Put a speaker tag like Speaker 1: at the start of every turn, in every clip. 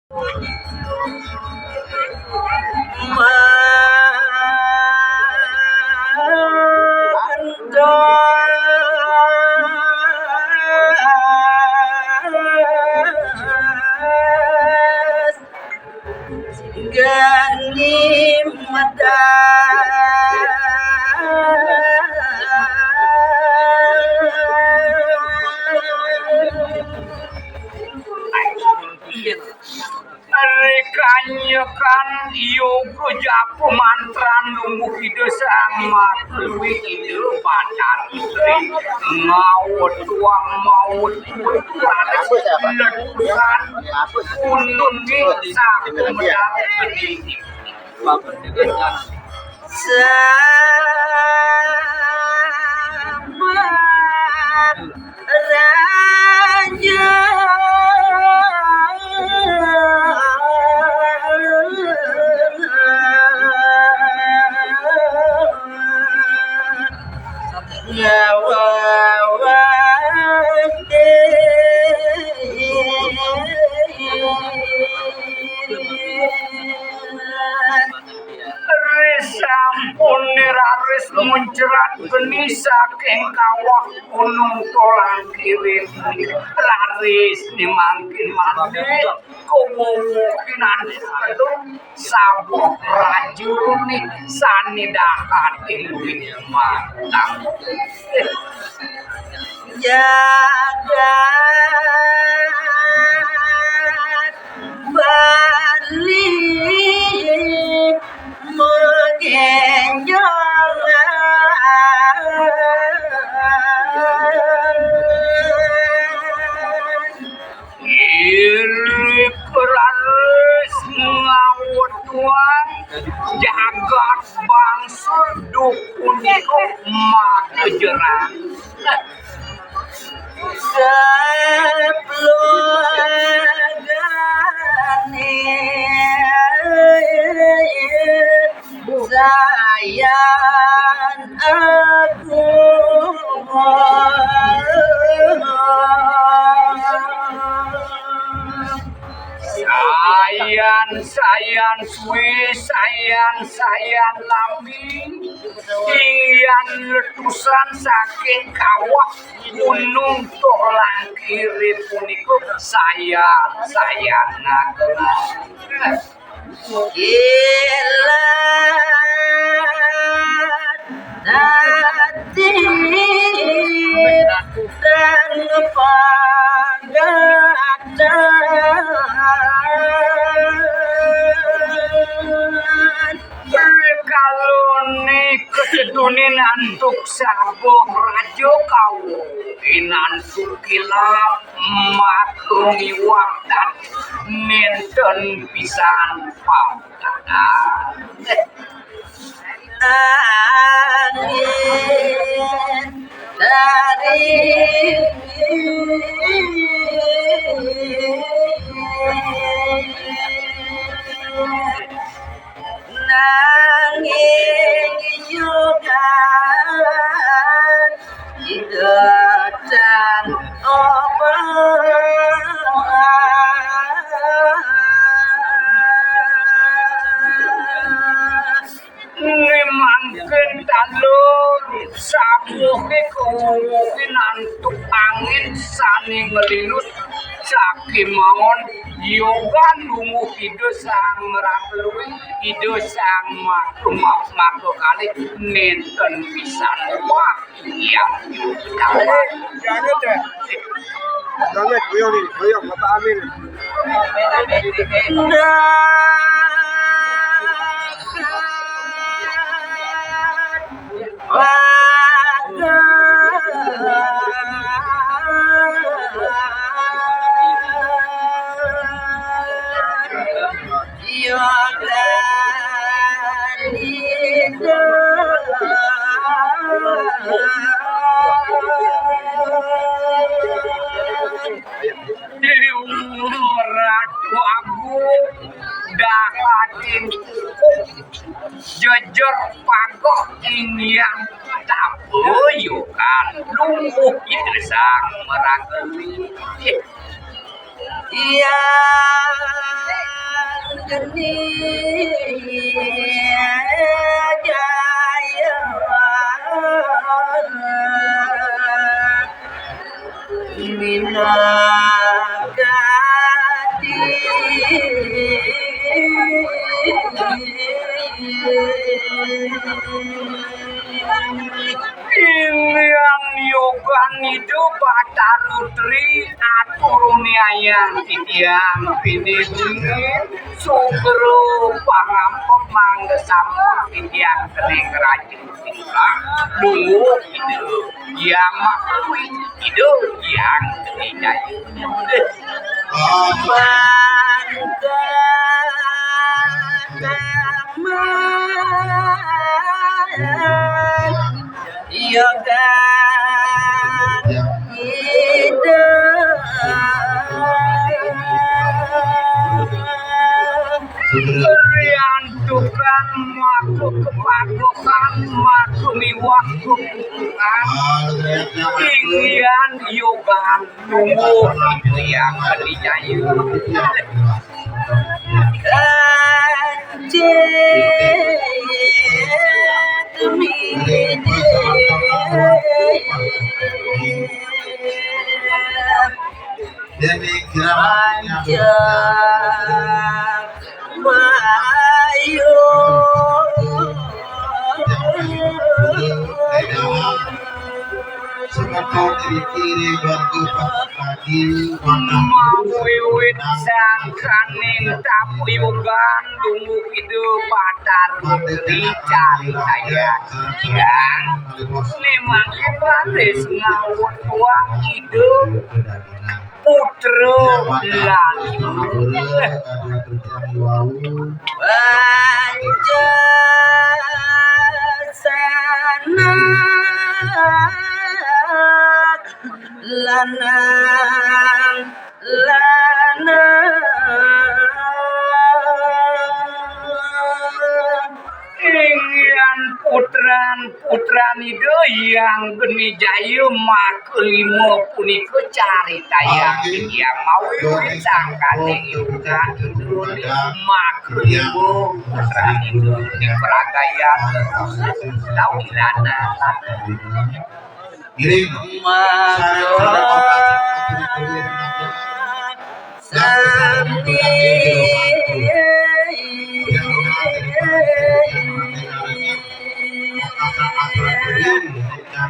Speaker 1: Gani mata rekanyekan yoga japu mantran lumbuh ide sama luwi ide badan maut tuang maut letusan undun bisa kemudian berdiri sabar raja sampun niraris muncrat geni saking kawah gunung tolang kiri laris dimangkin mandi kewukinan sabuh rajuni sanidahan iluwi matang jaga balik iri peraris ngawut tuang jagat bangsa dukun mak kejerang sayang aku sayan suwi sayan lambing iyan letusan saking kawah gunung tolang kiri puniku sayan nakelan hati dan pagatan berkaluni kesedunin antuk sabuh rajo kau inantuk kilap matungi waktan nenten pisan pangkanan angin dari nanging juga dan mangken talur sabuhe kewuhin antuk angin sani ngelilut sakimawon yoga lungu ide sang merangluwi ide sang makhluk kali nenten pisan wah yang
Speaker 2: Jangan goyang mata amin.
Speaker 1: Ratu Agung dahatin jejer pagoh yang tak boyukan lumpuh itu sang merangkuli iya
Speaker 3: geni jaya minagati
Speaker 1: Iliang yogan itu Batarutri aturuniayang titiang pinibingin sugero pangampok manggesampun titiang kening rajin tingkah dungu itu yang makui itu yang keninjayu
Speaker 3: yoga
Speaker 1: Riantukan makhluk kepadukan makhluk waktu kukukan ingin yogan tunggu itu yang keninjayu
Speaker 4: Jadi kira
Speaker 3: Bayu
Speaker 4: seperti kiri bantu lagi
Speaker 1: wiwit sangkaning tapuyugan tunggu itu Batar dicari saya yang memang baris ngawut tuang hidup putra lalu
Speaker 3: Pancasana lanang
Speaker 1: ingin putran itu yang geni jayu mak lima puniko cari tayang yang mau sangkaning juga itu mak lima putran itu di peragayan tawilana
Speaker 4: kirim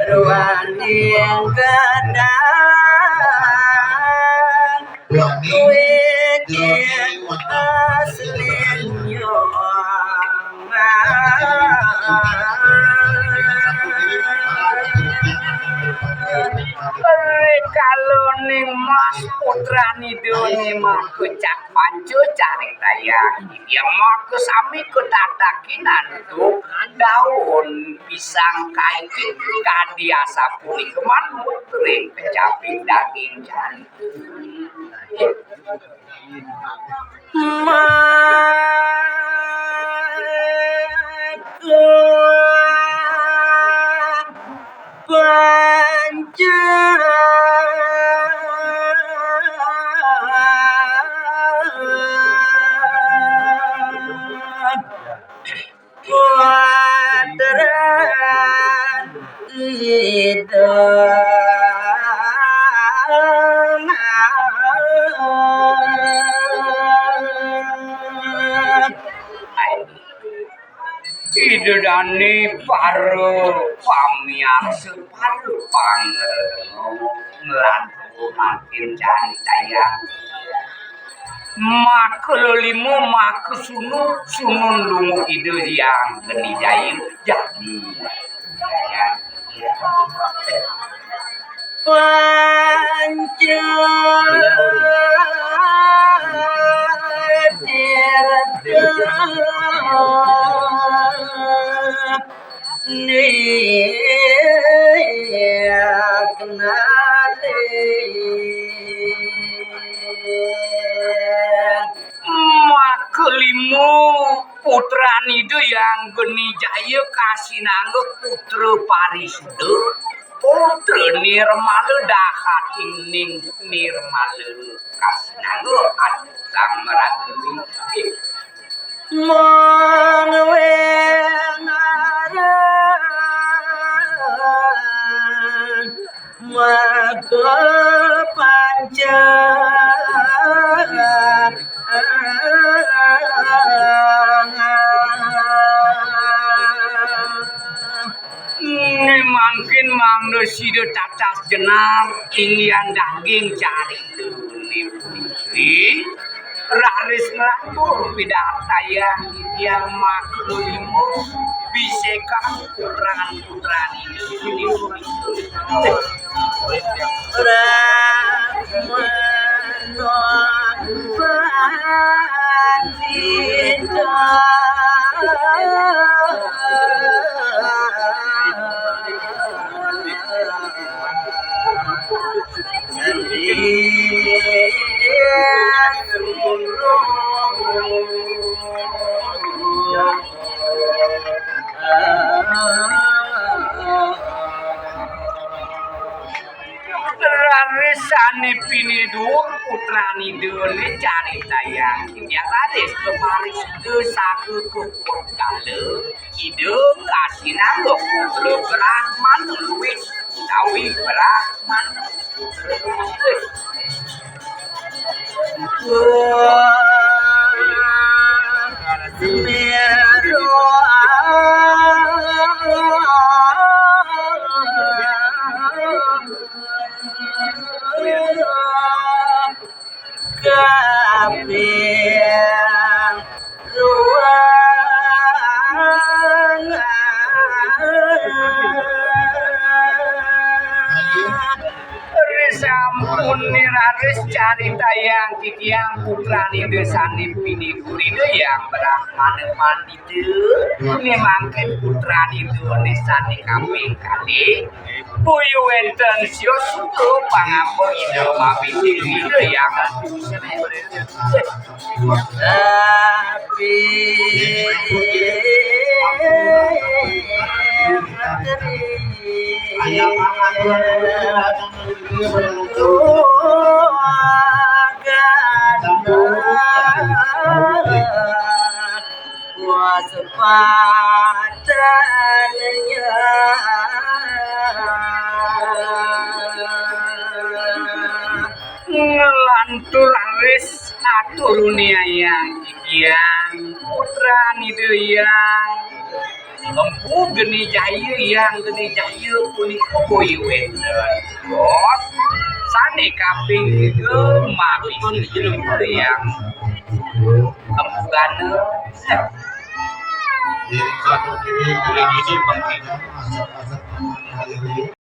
Speaker 3: Ruani yang gadang Kuikin aslinya
Speaker 1: kalau ning mas putrani doni mak cak pancu cari tayang dia mak sami ketatakinan tuh daun pisang kaiki kadiasa puni keman putri kecapi daging cari Idudani paru pamiar separu panger ngelantu makin cari tayang makul limu maku sunun lungu idu yang geni jayu jadi tayang Makelimu putra itu yang geni jaya kasih nanggo putra Parisuda putra Nirmala dahat ning Nirmala kasih nanggo sang meragumi
Speaker 3: menwenaran maka
Speaker 1: mangkin manusia tatas jenar ingin daging cari ini raris ngelantur pidata yang yang maklumu bisekan putraan ini Rarisane pinidur putrani deune cari tayang yang raris kemarin dosa kukur kale ide kasina lo putra Brahman luwih tawi Brahman sampun niraris cari tayang titiang putrani desane pinigurine yang Brahman mandidu ini mangken putrani desane kambing kali boyo wenten sio suku pangampun ide mabisi ide yang ngelantur aris aturunia yang putrani yang empu geni jaya punika boy wender bos sane kaping itu mabisi jelem yang empu gane
Speaker 4: Jadi satu ini boleh diisi penting.